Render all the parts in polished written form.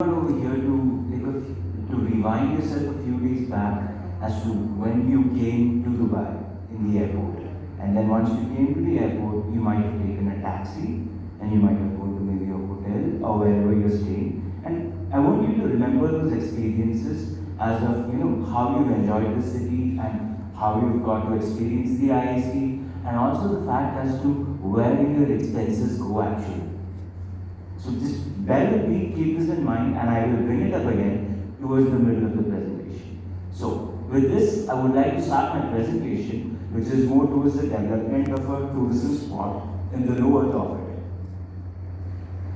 over here to rewind yourself a few days back as to when you came to Dubai in the airport. And then once you came to the airport, you might have taken a taxi and you might have gone to maybe a hotel or wherever you're staying. And I want you to remember those experiences as of how you've enjoyed the city and how you've got to experience the IAC, and also the fact as to where do your expenses go actually. So just bear with me, keep this in mind, and I will bring it up again towards the middle of the presentation. So with this, I would like to start my presentation, which is more towards the development of a tourism spot in the low Earth orbit.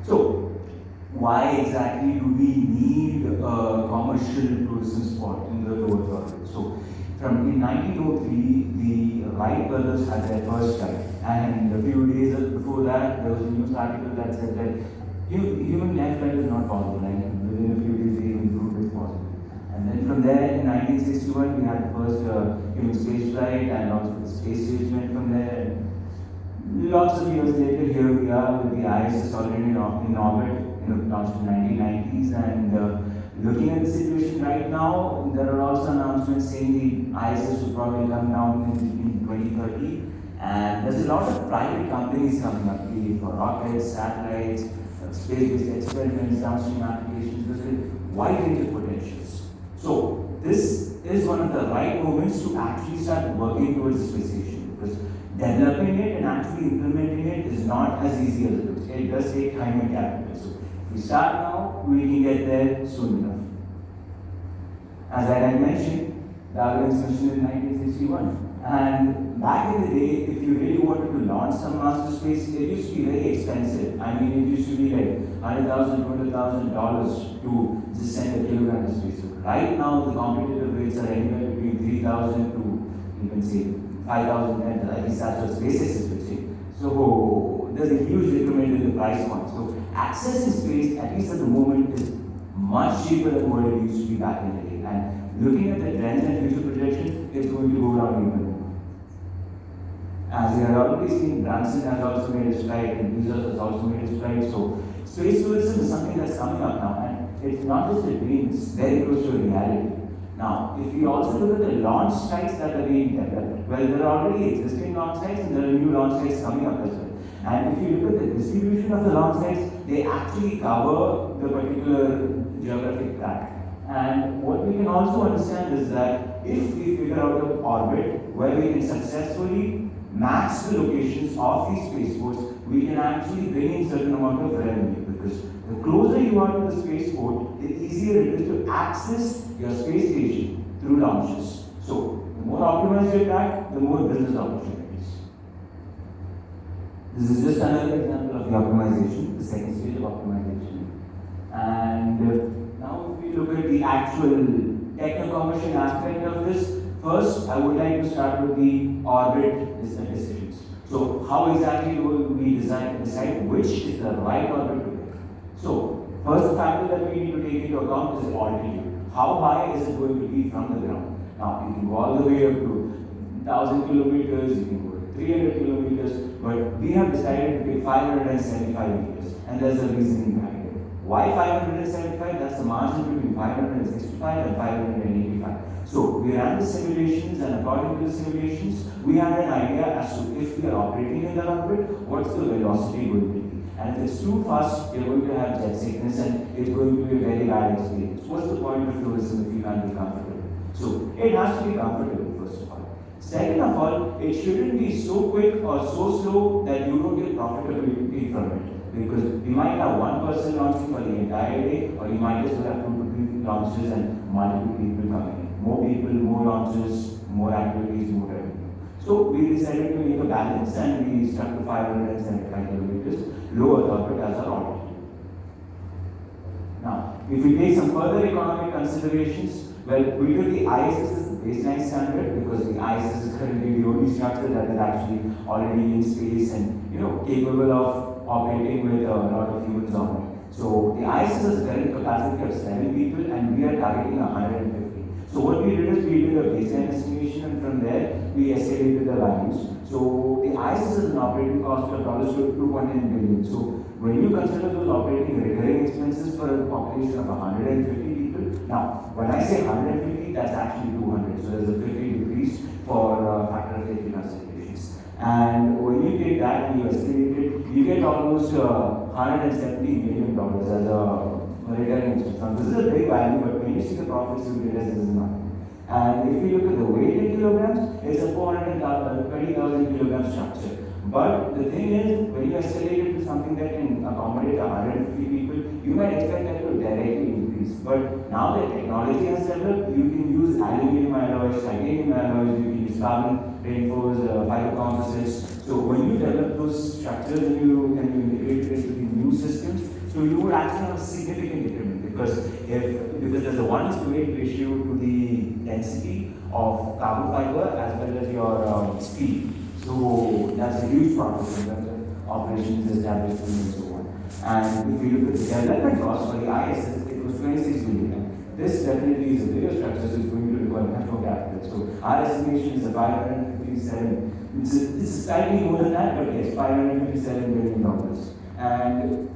So why exactly do we need a commercial tourism spot in the low Earth orbit? So in 1903, the Wright brothers had their first flight, and a few days before that, there was a news article that said that human flight is not possible, and within a few days they even proved it's possible. And then from there, in 1961, we had the first human space flight, and also the space station went from there. And lots of years later, here we are with the ISS already in orbit, launched in the 1990s, and looking at the situation right now, there are also announcements saying the ISS will probably come down in 2030, and there's a lot of private companies coming up, be it for rockets, satellites, space-based experiments, downstream applications. There's a wide range of potentials. So this is one of the right moments to actually start working towards the space station, because developing it and actually implementing it is not as easy as it looks. It does take time and capital. So if we start now, we can get there soon enough. As I had mentioned, the Argonauts mission in 1961. And back in the day, if you really wanted to launch some mass to space, it used to be very expensive. I mean, it used to be like $100,000, $200,000 to just send a kilogram to space. So right now, the competitive rates are anywhere between $3,000 to, you can say, $5,000, at least that's what SpaceX is pitching. So there's a huge increment in the price point. So access in space, at least at the moment, is much cheaper than what it used to be back in the day. And looking at the trends and future projections, it's going to go down even more. As we have already seen, Branson has also made his flight, and Bezos has also made his flight. So space tourism is something that's coming up now, and it's not just a dream, it's very close to a reality. Now, if we also look at the launch sites that are being developed, well, there are already existing launch sites and there are new launch sites coming up as well. And if you look at the distribution of the launch sites, they actually cover the particular geographic tract. And what we can also understand is that if we figure out an orbit where we can successfully match the locations of these spaceports, we can actually bring in certain amount of revenue, because the closer you are to the spaceport, the easier it is to access your space station through launches. So the more optimized your track, the more business opportunities. This is just another example of the optimization, the second stage of optimization. And now if we look at the actual techno-commercial aspect of this, first I would like to start with the orbit decisions. So how exactly do we decide which is the right orbit to pick? So first factor that we need to take into account is altitude. How high is it going to be from the ground? Now you can go all the way up to 1,000 kilometers, you can go to 300 kilometers, but we have decided to take 575 meters, and there's a reasoning behind it. Why 575? That's the margin between 565 and 585. So we ran the simulations, and according to the simulations, we had an idea as to if we are operating in that orbit, what's the velocity going to be. And if it's too fast, you're going to have jet sickness, and it's going to be a very bad experience. What's the point of tourism if you can't be comfortable? So it has to be comfortable, first of all. Second of all, it shouldn't be so quick or so slow that you don't get profitability from it. Because you might have one person launching for the entire day, or you might just have 2 to 3 launches and multiple people coming in. More people, more launches, more activities, more revenue. So we decided to make a balance, and we stuck to 575 kilometers, low Earth orbit as our altitude. Now, if we take some further economic considerations, well, we took the ISS as the baseline standard, because the ISS is currently the only structure that is actually already in space and capable of operating with a lot of humans on it. So the ISS has a current capacity of 7 people, and we are targeting 150. So what we did is we did a baseline estimation, and from there we escalated the values. So the ISS has an operating cost of $2.9 billion. So when you consider those operating recurring expenses for a population of 150 people, now when I say 150, that's actually 200. So there's a 50 decrease for factor of safety considerations. And when you take that and you estimate it, you get almost $170 million as a recurring expense. Now this is a big value, but when you see the profits, you realize this is nothing. And if you look at the weight in kilograms, it's a 420,000 kilogram structure. But the thing is, when you escalate it to something that can accommodate 150 people, you might expect that to directly increase. But now that technology has developed, you can use aluminum alloys, titanium alloys, you can use carbon reinforced fiber composites. So when you develop those structures and you integrate it into the new systems, so you would actually have a significant decrement because there's a 1:8 ratio to the density of carbon fiber as well as your speed. So that's a huge profit in terms of operations, establishment, and so on. And if you look at the development cost for the ISS, it was 26 billion. This definitely is a bigger structure, so it's going to require much more capital. So our estimation is a 557. It's slightly more than that, but yes, $557 billion. And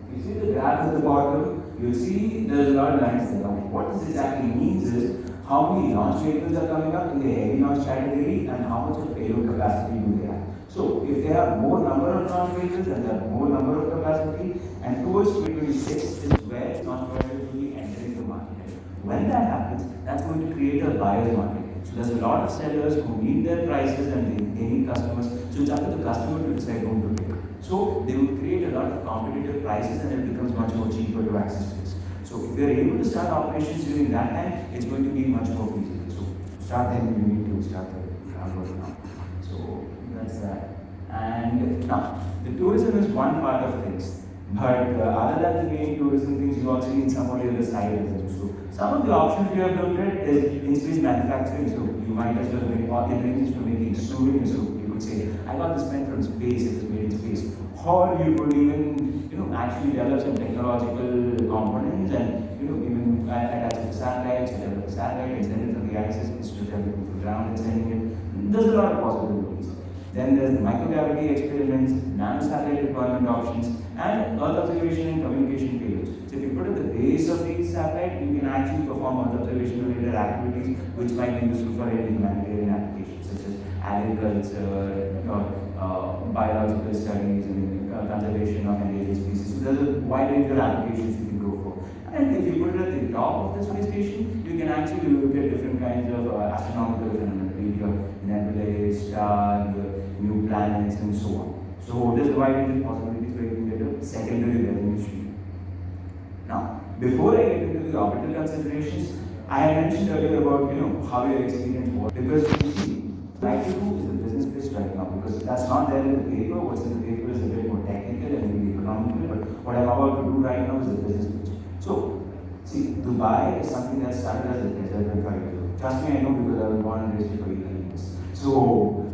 if you see the graph at the bottom, you'll see there's a lot of lines there. What this exactly means is how many launch vehicles are coming up in the heavy launch category and how much of payload capacity do they have. So if they have more number of launch vehicles and they have more number of capacity, and towards 2026 is where launch vehicles will be entering the market. When that happens, that's going to create a buyer's market. So there's a lot of sellers who need their prices and they need customers. So it's up to the customer to decide whom to pay. So they will create a lot of competitive prices and it becomes much more cheaper to access space. So if they're able to start operations during that time, it's going to be much more feasible. So start then, you need to start the groundwork now. So that's that. And now, the tourism is one part of things. But other than the main tourism things, you also need some of the other side business. So some of the options we have looked at is in-space manufacturing. So you might as well make organs for making souvenirs. So you could say, I got this pen from space, it was made in space. Or you could even actually develop some technological components and even attach it to satellites, develop a satellite and send it from the ISS instead of developing from ground and sending it. There's a lot of possibilities. Then there's the microgravity experiments, nano-satellite deployment options, and Earth observation and communication payloads. So if you put at the base of the satellite, you can actually perform Earth observation-related activities which might be useful for any humanitarian applications such as agriculture, biological studies, and conservation of endangered species. So there's a wide range of applications you can go for. And if you put it at the top of the space station, you can actually look at different kinds of astronomical phenomena, your nebulae, stars, new planets, and so on. So there's a wide range of possibilities where you can get a secondary revenue stream. Now, before I get into the orbital considerations, I had mentioned earlier about how your experience was, because you see, like to do is the business pitch right now, because that's not there in the paper. What's in the paper is a bit more technical and maybe economical, but what I'm about to do right now is the business pitch. So, see, Dubai is something that started as a desert 25 years ago. Trust me, I know because I was born and raised for 8 years. So,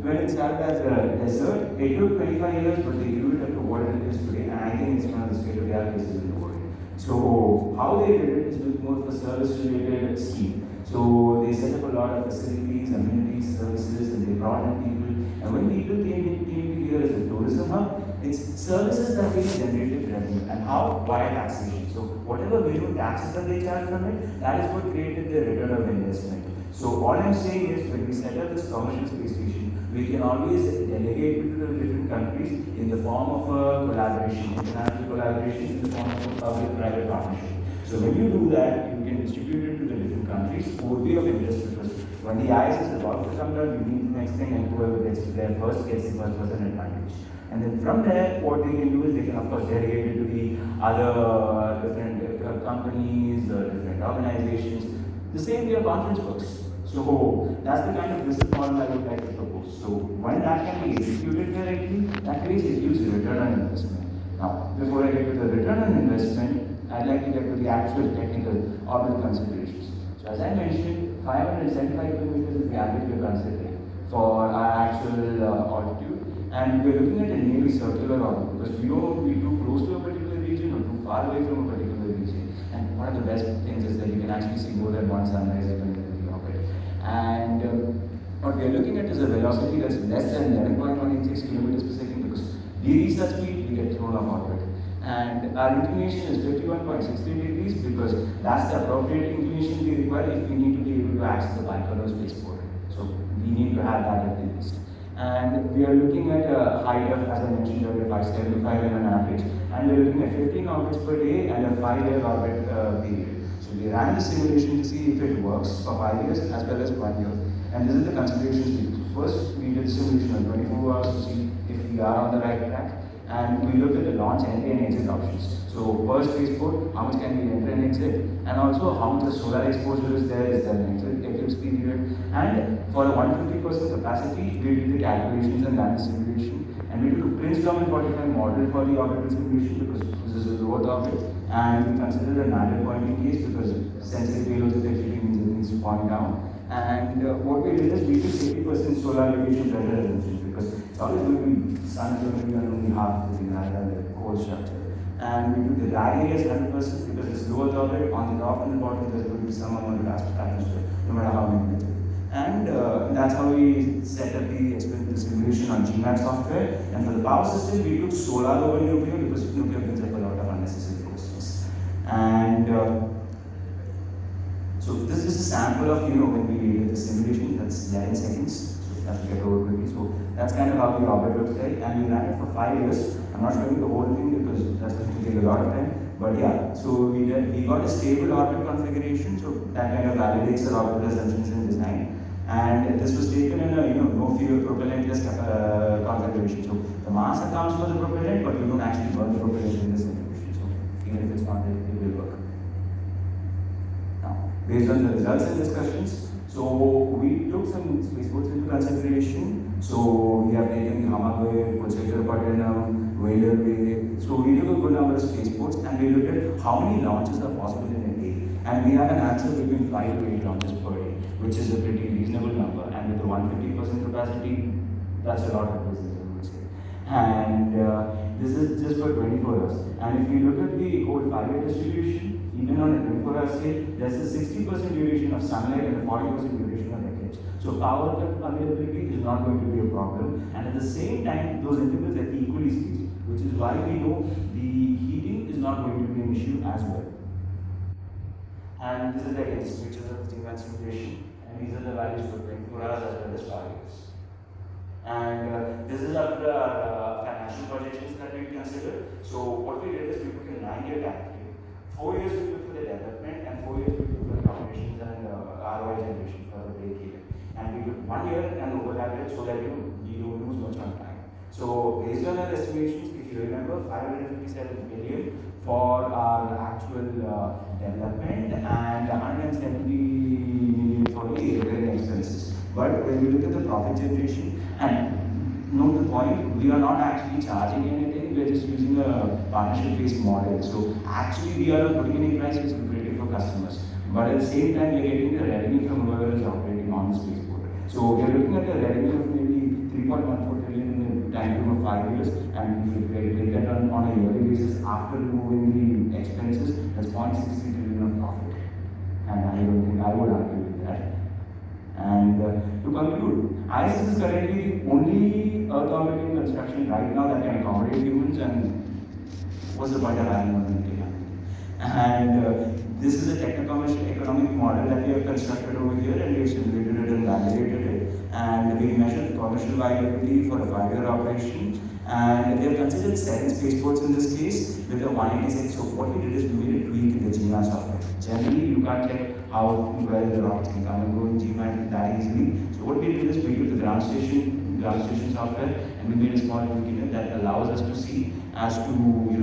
when it started as a desert, it took 25 years, but they grew it up to what it is today, and I think it's one of the state-of-the-art places in the world. So, how they did it is with more of a service-related scheme. So they set up a lot of facilities, amenities, services, and they brought in people. And when people came here as a tourism hub, it's services that really generated revenue. And how? Via taxation. So whatever minimum taxes that they charge from it, that is what created the return of investment. So all I'm saying is when we set up this commercial space station, we can always delegate it to the different countries in the form of a collaboration, international collaboration, in the form of a public-private partnership. So when you do that, you can distribute it to the different countries who would be of interest because when the ISS is about to come down, you need the next thing and whoever gets there first gets the first person advantage. And then from there, what they can do is they can of course delegate it to the other different companies, different organizations. The same way a conference works. So that's the kind of business model I would like to propose. So when that can be executed correctly, that creates a huge return on investment. Now, before I get to the return on investment, I'd like to get to the actual technical orbital considerations. So as I mentioned, 575 kilometers is the average we're considering for our actual altitude, and we're looking at a nearly circular orbit because we don't want to be too close to a particular region or too far away from a particular region. And one of the best things is that you can actually see more than one sunrise at the orbit. And what we're looking at is a velocity that's less than 11.186 kilometers per second because we reach that speed, we get thrown off orbit. And our inclination is 51.63 degrees because that's the appropriate inclination we require if we need to be able to access the bicolor spaceport. So we need to have that at least. And we are looking at a height of, as I mentioned earlier, 575 on an average. And we're looking at 15 orbits per day and a 5-year orbit period. So we ran the simulation to see if it works for 5 years as well as 1 year. And this is the considerations we did. First, we did the simulation of 24 hours to see if we are on the right track. And we looked at the launch, entry and exit options. So per spaceport, how much can we enter and exit? And also how much the solar exposure is there an eclipse period? And for a 150% capacity, we did the calculations and ran the simulation. And we took a Prince-Dominant 45 model for the orbital simulation because this is a low orbit. And we considered a nadir pointing case because sensitive payloads effectively means it needs to point down. And what we did is we took 80% solar radiation pressure assumption because it's always going to be, sun is going to be on only half of the core structure. And we took the drag area as 100% because it's low orbit, on the top and the bottom there's going to be some amount of atmosphere, no matter how many meters. And that's how we set up the simulation on GMAT software. And for the power system, we took solar over nuclear because nuclear brings up a lot of unnecessary questions. And so this is a sample of, when we did the simulation, that's 11 seconds. So that's get over quickly. So that's kind of how the orbit looks like. And we ran it for 5 years. I'm not showing the whole thing because that's going to take a lot of time. But yeah, so we got a stable orbit configuration. So that kind of validates the orbital assumptions in design. And this was taken in a no fuel propellantless configuration. So the mass accounts for the propellant, but you don't actually burn the propellant in this configuration. So even if it's not there, it will work. Now, based on the results and discussions, so we took some spaceports into consideration. So we have taken the Hamagway, Kuchekar-Pattanam, Whaler Bay. So we took a good number of spaceports and we looked at how many launches are possible in a day. And we had an answer between 5 to 8 launches per day, which is a pretty reasonable number. And with the 150% capacity, that's a lot of business, I would say. And this is just for 24 hours. And if we look at the whole 5-year distribution, even on a 24-hour scale, there's a 60% duration of sunlight and a 40% duration of eclipse. So power availability is not going to be a problem. And at the same time, those intervals are equally spaced, which is why we know the heating is not going to be an issue as well. And this is again just pictures of the GMAT simulation. And these are the values for 24 hours as well as 5 years. And this is after our financial projections that we considered. So what we did is we took a 9-year time frame. 4 years we took for the development and 4 years we took for the operations and ROI generation for the break even. And we took 1 year and overlapped it so that we don't lose much on time. So based on our estimations, if you remember, 557 million for our actual development and 170 million for the recurring expenses. But when we look at the profit generation, and note the point, we are not actually charging anything, we are just using a partnership-based model. So actually we are putting in a price which is lucrative for customers. But at the same time, we are getting the revenue from whoever is operating on the spaceport. So we are looking at a revenue of maybe 3.14 trillion in the time frame of 5 years, and if we break that on a yearly basis after removing the expenses, that's 0.63 trillion of profit. And I don't think I would argue with that. And to conclude, ISS is currently the only Earth orbiting construction right now that can accommodate humans, and what's the point of having one in India? And this is a techno-commercial economic model that we have constructed over here, and we have simulated it and validated it. And we measured the commercial viability for a 5-year operation. And they have considered 7 spaceports in this case with a 186. So what we did is we made a tweak in the GMAT software. Generally, you can't check how well the rockets can come and go in GMAT that easily. So what we did is we took the ground station software and we made a small tweak in it that allows us to see as to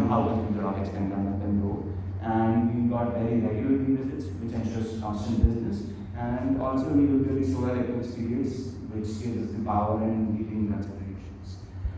how quickly the rockets can come up and go. And we got very regular visits, which ensures constant business. And also we looked at the solar eclipse periods, which gives us the power and heating considerations.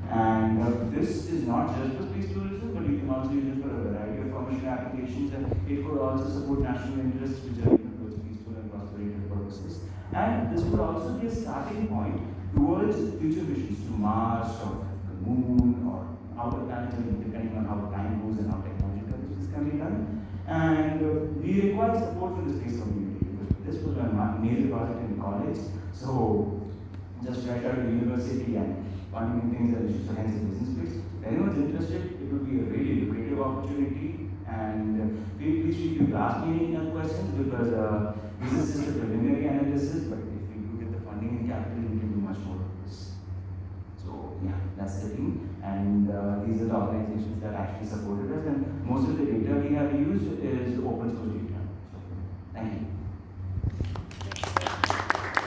And this is not just for space tourism, but you can also use it for a variety of commercial applications, and it could also support national interests, which are towards peaceful and prosperative purposes. And this would also be a starting point towards future missions to Mars or the Moon or outer planets, depending on how time goes and how technological this can be done. And we require support from the space community because this was my major project in college. So just right out of university and funding things and issues for hence business space. If anyone's interested, it would be a really lucrative opportunity. And feel free if you ask me any questions, because this is just a preliminary analysis, but if we do get the funding and capital, we can do much more of this. So yeah, that's the thing. And these are the organizations that actually supported us, and most of the data we have used is